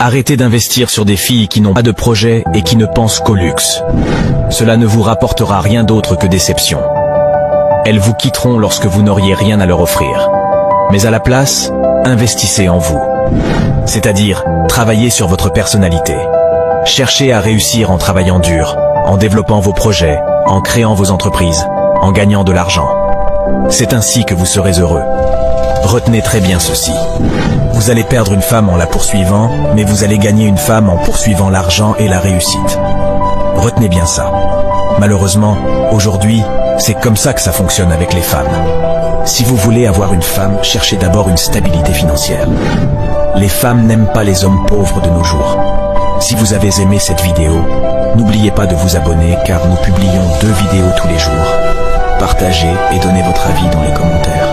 Arrêtez d'investir sur des filles qui n'ont pas de projet et qui ne pensent qu'au luxe. Cela ne vous rapportera rien d'autre que déception. Elles vous quitteront lorsque vous n'auriez rien à leur offrir. Mais à la place, investissez en vous. C'est-à-dire, travaillez sur votre personnalité. Cherchez à réussir en travaillant dur, en développant vos projets, en créant vos entreprises, en gagnant de l'argent. C'est ainsi que vous serez heureux. Retenez très bien ceci. Vous allez perdre une femme en la poursuivant, mais vous allez gagner une femme en poursuivant l'argent et la réussite. Retenez bien ça. Malheureusement, aujourd'hui, c'est comme ça que ça fonctionne avec les femmes. Si vous voulez avoir une femme, cherchez d'abord une stabilité financière. Les femmes n'aiment pas les hommes pauvres de nos jours. Si vous avez aimé cette vidéo, n'oubliez pas de vous abonner car nous publions 2 vidéos tous les jours. Partagez et donnez votre avis dans les commentaires.